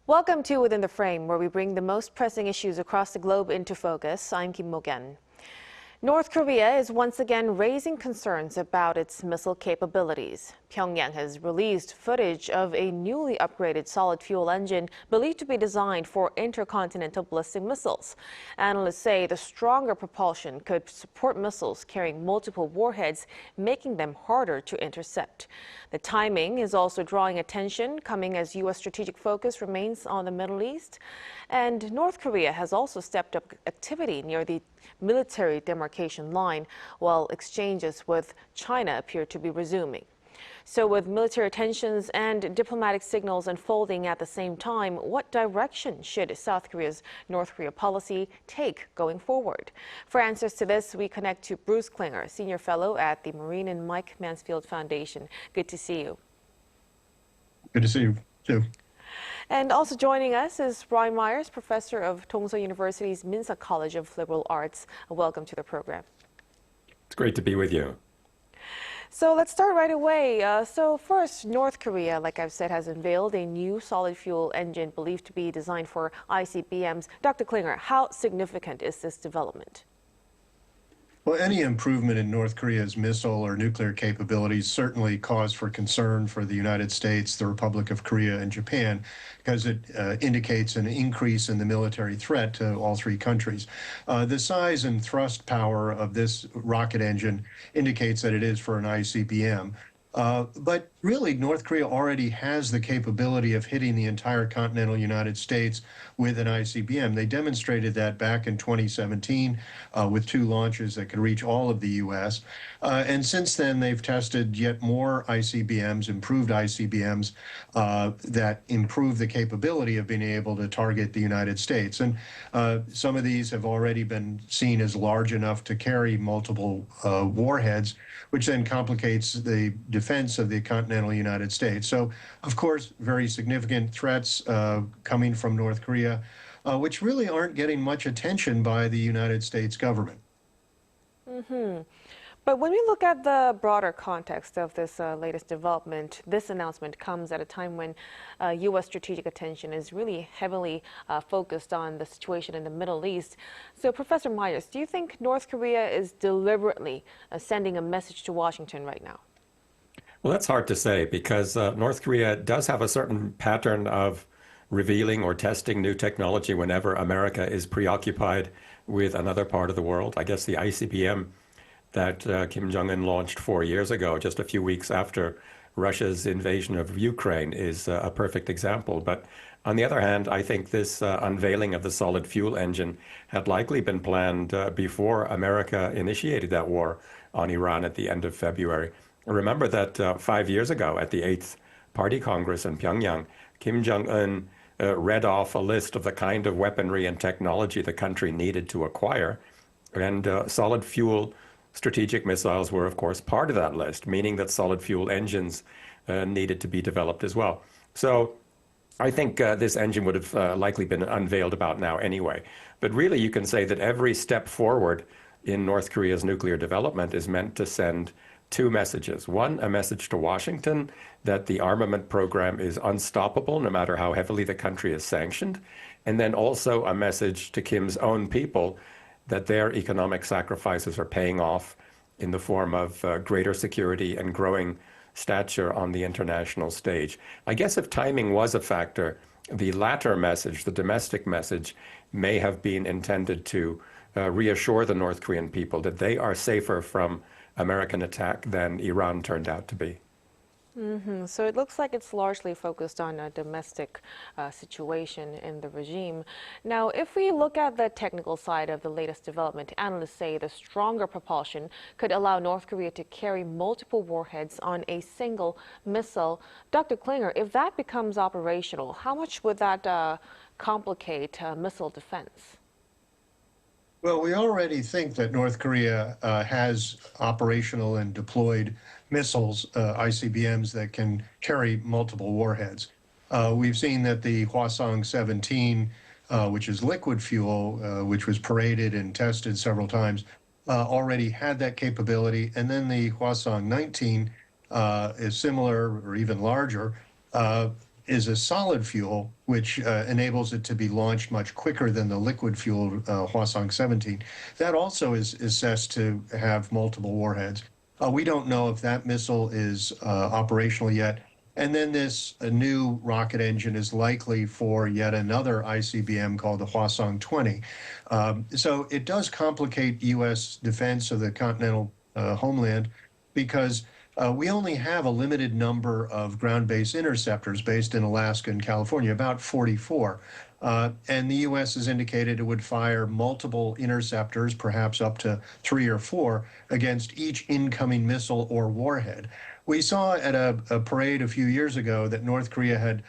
Welcome to Within the Frame, where we bring the most pressing issues across the globe into focus. I'm Kim Mok-yeon. North Korea is once again raising concerns about its missile capabilities. Pyongyang has released footage of a newly upgraded solid fuel engine believed to be designed for intercontinental ballistic missiles. Analysts say the stronger propulsion could support missiles carrying multiple warheads, making them harder to intercept. The timing is also drawing attention, coming as U.S. strategic focus remains on the Middle East. And North Korea has also stepped up activity near the Military Demarcation Line, while exchanges with China appear to be resuming. So with military tensions and diplomatic signals unfolding at the same time, what direction should South Korea's North Korea policy take going forward? For answers to this, we connect to Bruce Klinger, Senior Fellow at the Marine and Mike Mansfield Foundation. Good to see you. Good to see you, too. And also joining us is Brian Myers, Professor of Dongso University's Minsa College of Liberal Arts. Welcome to the program. It's great to be with you. So let's start right away. So first, North Korea, like I've said, has unveiled a new solid fuel engine believed to be designed for ICBMs. Dr. Klinger, how significant is this development? Well, any improvement in North Korea's missile or nuclear capabilities certainly cause for concern for the United States, the Republic of Korea, and Japan, because it indicates an increase in the military threat to all three countries. The size and thrust power of this rocket engine indicates that it is for an ICBM. But really, North Korea already has the capability of hitting the entire continental United States with an ICBM. They demonstrated that back in 2017 with 2 launches that could reach all of the U.S. And since then, they've tested yet more ICBMs, improved ICBMs, that improve the capability of being able to target the United States. And some of these have already been seen as large enough to carry multiple warheads, which then complicates the defense of the continental United States. So, of course, very significant threats coming from North Korea, which really aren't getting much attention by the United States government. But when we look at the broader context of this latest development, this announcement comes at a time when U.S. strategic attention is really heavily focused on the situation in the Middle East. So, Professor Myers, do you think North Korea is deliberately sending a message to Washington right now? Well, that's hard to say because North Korea does have a certain pattern of revealing or testing new technology whenever America is preoccupied with another part of the world. I guess the ICBM that Kim Jong-un launched 4 years ago, just a few weeks after Russia's invasion of Ukraine, is a perfect example. But on the other hand, I think this unveiling of the solid fuel engine had likely been planned before America initiated that war on Iran at the end of February. Remember that 5 years ago at the 8th Party Congress in Pyongyang, Kim Jong-un read off a list of the kind of weaponry and technology the country needed to acquire, and solid fuel strategic missiles were, of course, part of that list, meaning that solid fuel engines needed to be developed as well. So I think this engine would have likely been unveiled about now anyway. But really, you can say that every step forward in North Korea's nuclear development is meant to send 2 messages. One, a message to Washington that the armament program is unstoppable no matter how heavily the country is sanctioned. And then also a message to Kim's own people that their economic sacrifices are paying off in the form of greater security and growing stature on the international stage. I guess if timing was a factor, the latter message, the domestic message, may have been intended to reassure the North Korean people that they are safer from American attack than Iran turned out to be. So it looks like it's largely focused on a domestic situation in the regime. Now, if we look at the technical side of the latest development, analysts say the stronger propulsion could allow North Korea to carry multiple warheads on a single missile. Dr. Klinger, if that becomes operational, how much would that complicate missile defense? Well, we already think that North Korea has operational and deployed missiles, ICBMs, that can carry multiple warheads. We've seen that the Hwasong-17, which is liquid fuel, which was paraded and tested several times, already had that capability. And then the Hwasong-19 is similar or even larger. is a solid fuel, which enables it to be launched much quicker than the liquid fuel Hwasong-17. That also is assessed to have multiple warheads. We don't know if that missile is operational yet. And then this new rocket engine is likely for yet another ICBM called the Hwasong-20. So it does complicate U.S. defense of the continental homeland because we only have a limited number of ground-based interceptors based in Alaska and California, about 44. And the U.S. has indicated it would fire multiple interceptors, perhaps up to 3 or 4, against each incoming missile or warhead. We saw at a parade a few years ago that North Korea had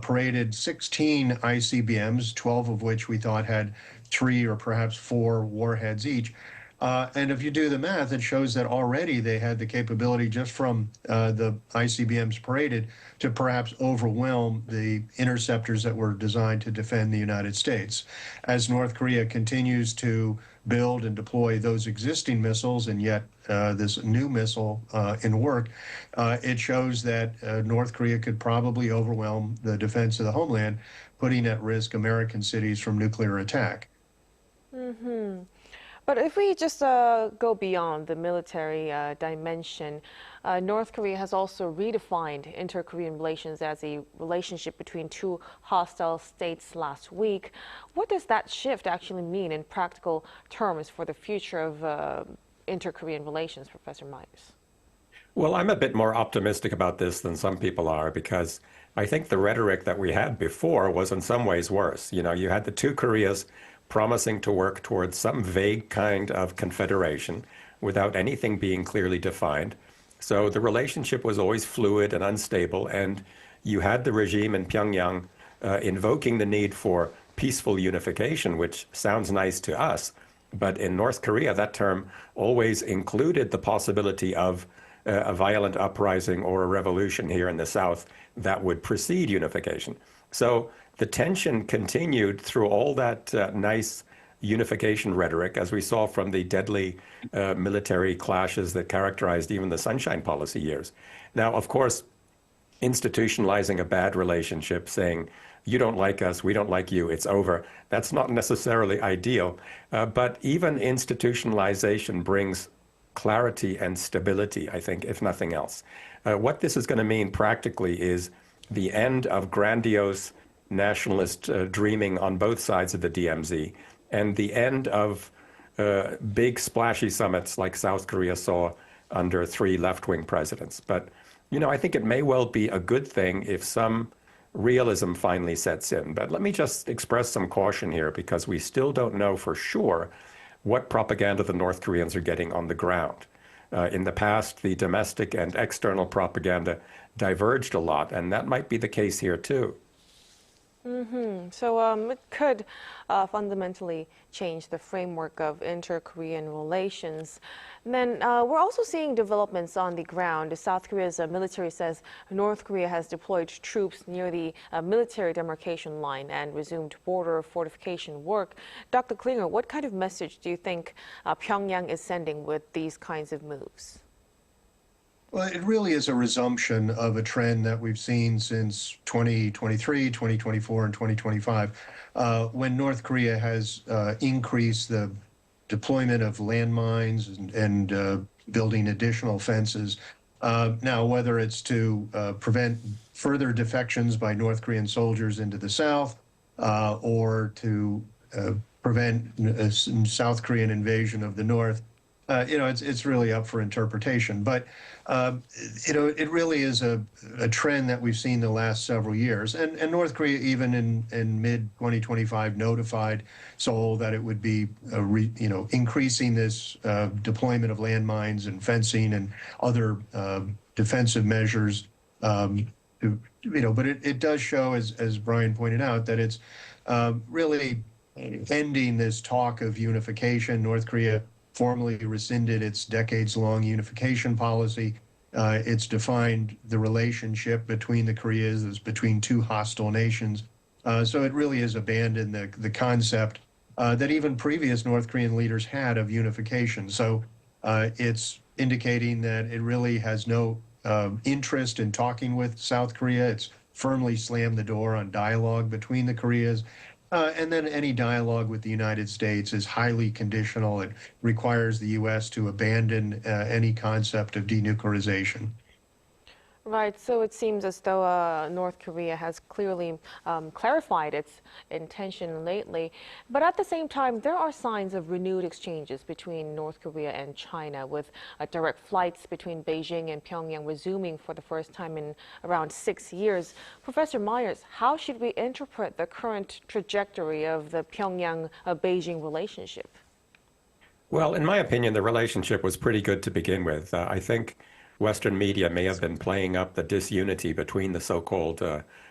paraded 16 ICBMs, 12 of which we thought had 3 or perhaps 4 warheads each. And if you do the math, it shows that already they had the capability just from the ICBMs paraded to perhaps overwhelm the interceptors that were designed to defend the United States. As North Korea continues to build and deploy those existing missiles and yet this new missile in work, it shows that North Korea could probably overwhelm the defense of the homeland, putting at risk American cities from nuclear attack. Mm-hmm. But if we just go beyond the military dimension, North Korea has also redefined inter-Korean relations as a relationship between two hostile states last week. What does that shift actually mean in practical terms for the future of inter-Korean relations, Professor Myers? Well, I'm a bit more optimistic about this than some people are because I think the rhetoric that we had before was in some ways worse. You know, you had the two Koreas promising to work towards some vague kind of confederation without anything being clearly defined. So the relationship was always fluid and unstable, and you had the regime in Pyongyang invoking the need for peaceful unification, which sounds nice to us, but in North Korea, that term always included the possibility of a violent uprising or a revolution here in the South that would precede unification. So the tension continued through all that nice unification rhetoric, as we saw from the deadly military clashes that characterized even the Sunshine Policy years. Now, of course, institutionalizing a bad relationship, saying, you don't like us, we don't like you, it's over, that's not necessarily ideal. But even institutionalization brings clarity and stability, I think, if nothing else. What this is going to mean practically is the end of grandiose nationalist dreaming on both sides of the DMZ, and the end of big splashy summits like South Korea saw under 3 left-wing presidents. But, you know, I think it may well be a good thing if some realism finally sets in. But let me just express some caution here because we still don't know for sure what propaganda the North Koreans are getting on the ground. In the past, the domestic and external propaganda diverged a lot, and that might be the case here too. Mm-hmm. So it could fundamentally change the framework of inter-Korean relations. And then we're also seeing developments on the ground. South Korea's military says North Korea has deployed troops near the Military Demarcation Line and resumed border fortification work. Dr. Klinger, what kind of message do you think Pyongyang is sending with these kinds of moves? Well, it really is a resumption of a trend that we've seen since 2023, 2024, and 2025, when North Korea has increased the deployment of landmines and building additional fences. Now, whether it's to prevent further defections by North Korean soldiers into the south or to prevent South Korean invasion of the north, you know, it's really up for interpretation. But, you know, it really is a trend that we've seen the last several years. And North Korea, even in mid-2025, notified Seoul that it would be, you know, increasing this deployment of landmines and fencing and other defensive measures. You know, but it does show, as Brian pointed out, that it's really ending this talk of unification. North Korea formally rescinded its decades-long unification policy. It's defined the relationship between the Koreas as between two hostile nations. So it really has abandoned the concept that even previous North Korean leaders had of unification. So it's indicating that it really has no interest in talking with South Korea. It's firmly slammed the door on dialogue between the Koreas. And then any dialogue with the United States is highly conditional. It requires the U.S. to abandon any concept of denuclearization. Right, so it seems as though North Korea has clearly clarified its intention lately. But at the same time, there are signs of renewed exchanges between North Korea and China, with direct flights between Beijing and Pyongyang resuming for the first time in around 6 years. Professor Myers, how should we interpret the current trajectory of the Pyongyang-Beijing relationship? Well, in my opinion, the relationship was pretty good to begin with. I think Western media may have been playing up the disunity between the so-called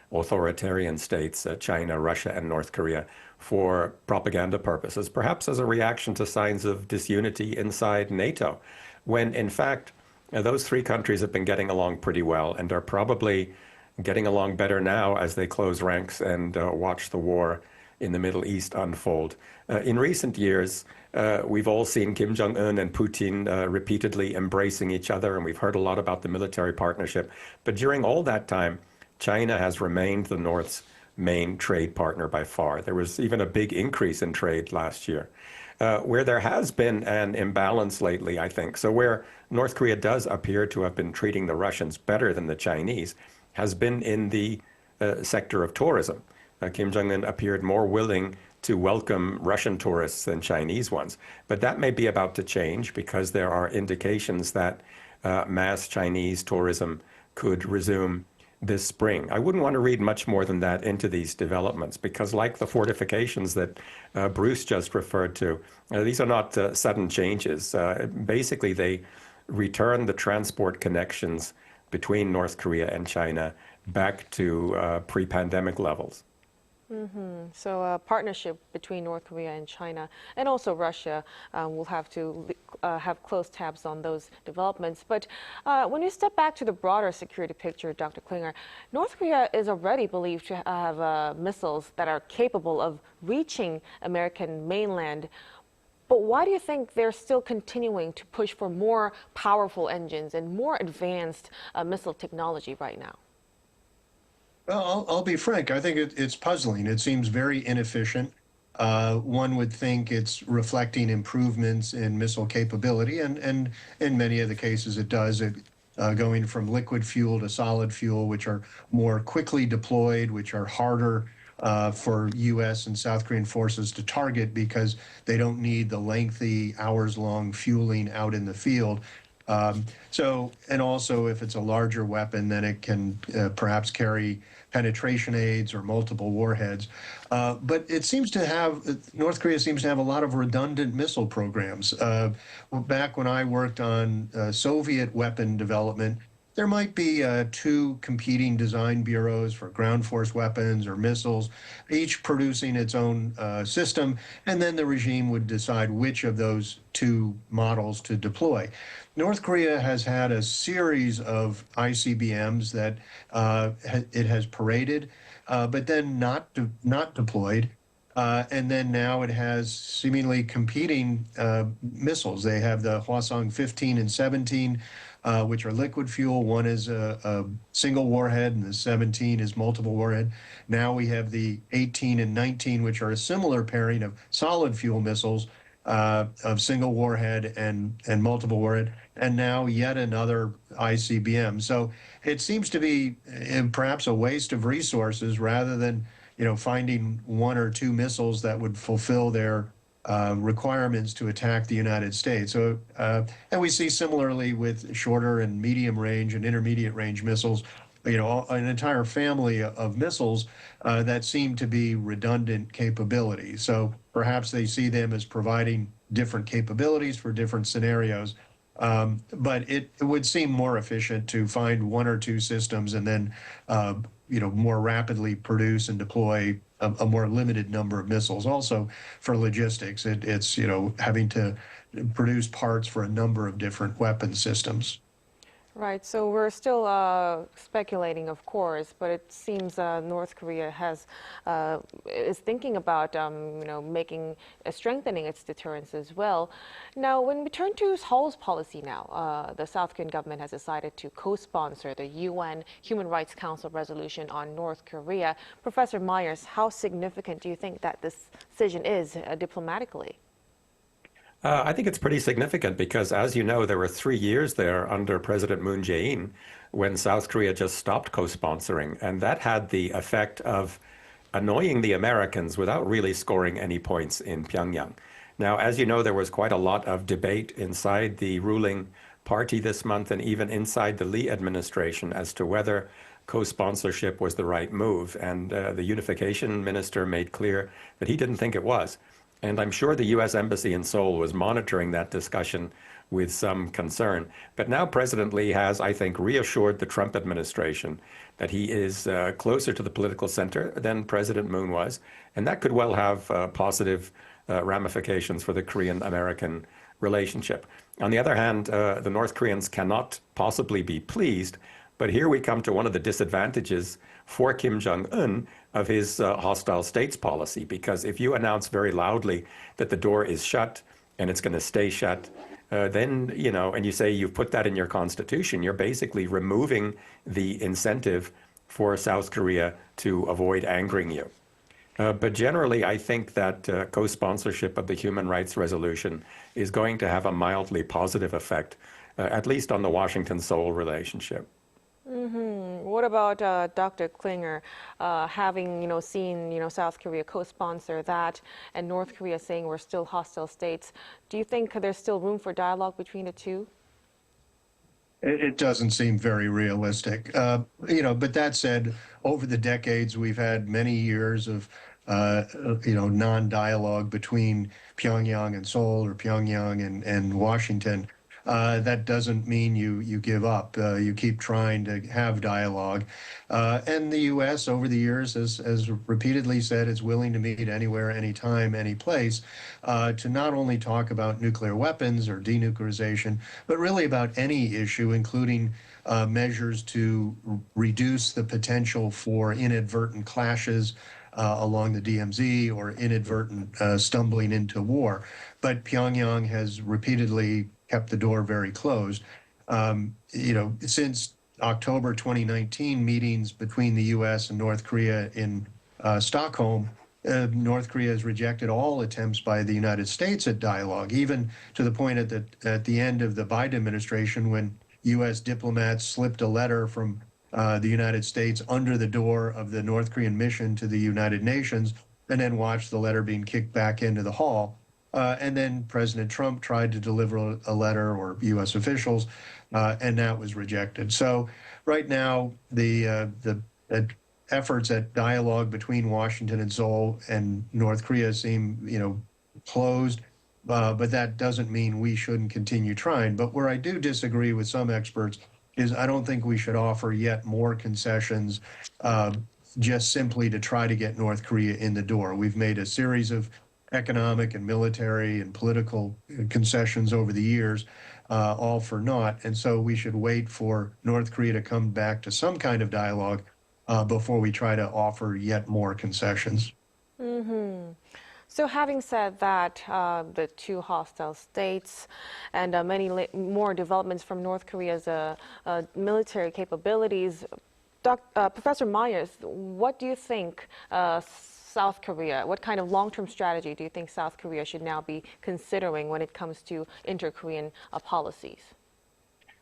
authoritarian states, China, Russia, and North Korea, for propaganda purposes, perhaps as a reaction to signs of disunity inside NATO, when in fact those three countries have been getting along pretty well and are probably getting along better now as they close ranks and watch the war in the Middle East unfold. In recent years, we've all seen Kim Jong-un and Putin repeatedly embracing each other, and we've heard a lot about the military partnership. But during all that time, China has remained the North's main trade partner by far. There was even a big increase in trade last year. Where there has been an imbalance lately, I think, so where North Korea does appear to have been treating the Russians better than the Chinese, has been in the sector of tourism. Kim Jong-un appeared more willing to welcome Russian tourists than Chinese ones. But that may be about to change because there are indications that mass Chinese tourism could resume this spring. I wouldn't want to read much more than that into these developments because, like the fortifications that Bruce just referred to, these are not sudden changes. Basically, they return the transport connections between North Korea and China back to pre-pandemic levels. So a partnership between North Korea and China and also Russia will have to have close tabs on those developments. But when you step back to the broader security picture, Dr. Klinger, North Korea is already believed to have missiles that are capable of reaching American mainland. But why do you think they're still continuing to push for more powerful engines and more advanced missile technology right now? Well, I'll be frank. I think it's puzzling. It seems very inefficient. One would think it's reflecting improvements in missile capability, and in many of the cases it does. Going from liquid fuel to solid fuel, which are more quickly deployed, which are harder for U.S. and South Korean forces to target because they don't need the lengthy hours-long fueling out in the field. And also if it's a larger weapon, then it can perhaps carry penetration aids or multiple warheads. But it seems to have, North Korea seems to have a lot of redundant missile programs. Back when I worked on Soviet weapon development, there might be two competing design bureaus for ground force weapons or missiles, each producing its own system, and then the regime would decide which of those two models to deploy. North Korea has had a series of ICBMs that it has paraded, but then not deployed. And then now it has seemingly competing missiles. They have the Hwasong 15 and 17, which are liquid fuel. One is a single warhead, and the 17 is multiple warhead. Now we have the 18 and 19, which are a similar pairing of solid fuel missiles of single warhead and multiple warhead, and now yet another ICBM. So it seems to be perhaps a waste of resources rather than finding one or two missiles that would fulfill their requirements to attack the United States. So, and we see similarly with shorter and medium range and intermediate range missiles, an entire family of missiles that seem to be redundant capabilities. So perhaps they see them as providing different capabilities for different scenarios. But it would seem more efficient to find one or two systems and then more rapidly produce and deploy a more limited number of missiles. Also, for logistics, it's having to produce parts for a number of different weapon systems. Right, so we're still speculating, of course, but it seems North Korea is thinking about, strengthening its deterrence as well. Now, when we turn to Seoul's policy now, the South Korean government has decided to co-sponsor the UN Human Rights Council resolution on North Korea. Professor Myers, how significant do you think that this decision is diplomatically? I think it's pretty significant because, as you know, there were 3 years there under President Moon Jae-in when South Korea just stopped co-sponsoring. And that had the effect of annoying the Americans without really scoring any points in Pyongyang. Now, as you know, there was quite a lot of debate inside the ruling party this month and even inside the Lee administration as to whether co-sponsorship was the right move. And the unification minister made clear that he didn't think it was. And I'm sure the U.S. Embassy in Seoul was monitoring that discussion with some concern. But now President Lee has, I think, reassured the Trump administration that he is closer to the political center than President Moon was. And that could well have positive ramifications for the Korean-American relationship. On the other hand, the North Koreans cannot possibly be pleased. But here we come to one of the disadvantages for Kim Jong-un of his hostile states policy, because if you announce very loudly that the door is shut and it's going to stay shut, then, and you say you've put that in your constitution, you're basically removing the incentive for South Korea to avoid angering you. But generally, I think that co-sponsorship of the human rights resolution is going to have a mildly positive effect, at least on the Washington-Seoul relationship. What about Dr. Klinger having, seen, South Korea co-sponsor that and North Korea saying we're still hostile states? Do you think there's still room for dialogue between the two? It doesn't seem very realistic. But that said, over the decades, we've had many years of, non-dialogue between Pyongyang and Seoul or Pyongyang and Washington. That doesn't mean you give up. You keep trying to have dialogue. And the U.S. over the years has repeatedly said it's willing to meet anywhere, anytime, any place to not only talk about nuclear weapons or denuclearization, but really about any issue, including measures to reduce the potential for inadvertent clashes along the DMZ or inadvertent stumbling into war. But Pyongyang has repeatedly kept the door very closed. Since October 2019 meetings between the U.S. and North Korea in Stockholm, North Korea has rejected all attempts by the United States at dialogue, even to the point at the end of the Biden administration when U.S. diplomats slipped a letter from the United States under the door of the North Korean mission to the United Nations, and then watched the letter being kicked back into the hall. And then President Trump tried to deliver a letter, or U.S. officials, and that was rejected. So right now, the efforts at dialogue between Washington and Seoul and North Korea seem, closed. But that doesn't mean we shouldn't continue trying. But where I do disagree with some experts is I don't think we should offer yet more concessions just simply to try to get North Korea in the door. We've made a series of economic and military and political concessions over the years, all for naught. And so we should wait for North Korea to come back to some kind of dialogue before we try to offer yet more concessions. So having said that, the two hostile states and many more developments from North Korea's military capabilities, Professor Myers, what do you think South Korea, what kind of long-term strategy do you think South Korea should now be considering when it comes to inter-Korean policies?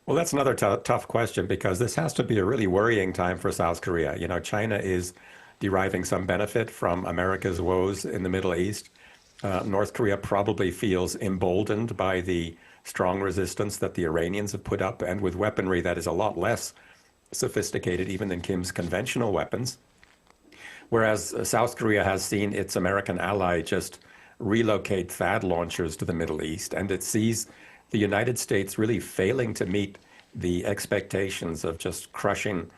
Well, that's another tough question because this has to be a really worrying time for South Korea. China is deriving some benefit from America's woes in the Middle East. North Korea probably feels emboldened by the strong resistance that the Iranians have put up, and with weaponry that is a lot less sophisticated even than Kim's conventional weapons. Whereas South Korea has seen its American ally just relocate THAAD launchers to the Middle East, and it sees the United States really failing to meet the expectations of just crushing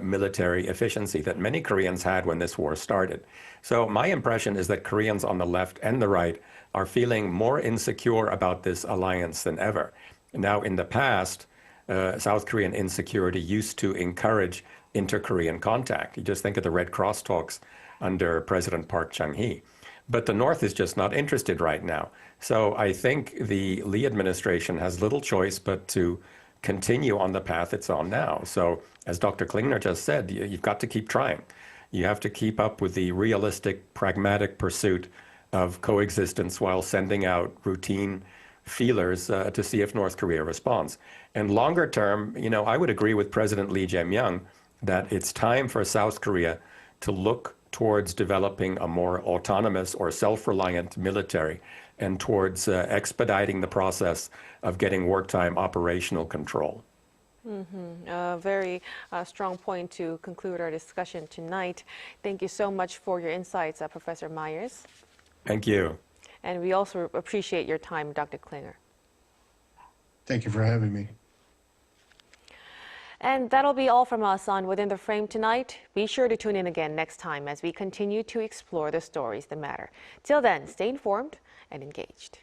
military efficiency that many Koreans had when this war started. So my impression is that Koreans on the left and the right are feeling more insecure about this alliance than ever. Now, in the past, South Korean insecurity used to encourage inter-Korean contact. You just think of the Red Cross talks under President Park Chung-hee. But the North is just not interested right now. So I think the Lee administration has little choice but to continue on the path it's on now. So as Dr. Klingner just said, you've got to keep trying. You have to keep up with the realistic, pragmatic pursuit of coexistence while sending out routine feelers to see if North Korea responds. And longer term, I would agree with President Lee Jae-myung that it's time for South Korea to look towards developing a more autonomous or self-reliant military and towards expediting the process of getting wartime operational control. A very strong point to conclude our discussion tonight. Thank you so much for your insights, Professor Myers. Thank you. And we also appreciate your time, Dr. Klinger. Thank you for having me. And that'll be all from us on Within the Frame tonight. Be sure to tune in again next time as we continue to explore the stories that matter. Till then, stay informed and engaged.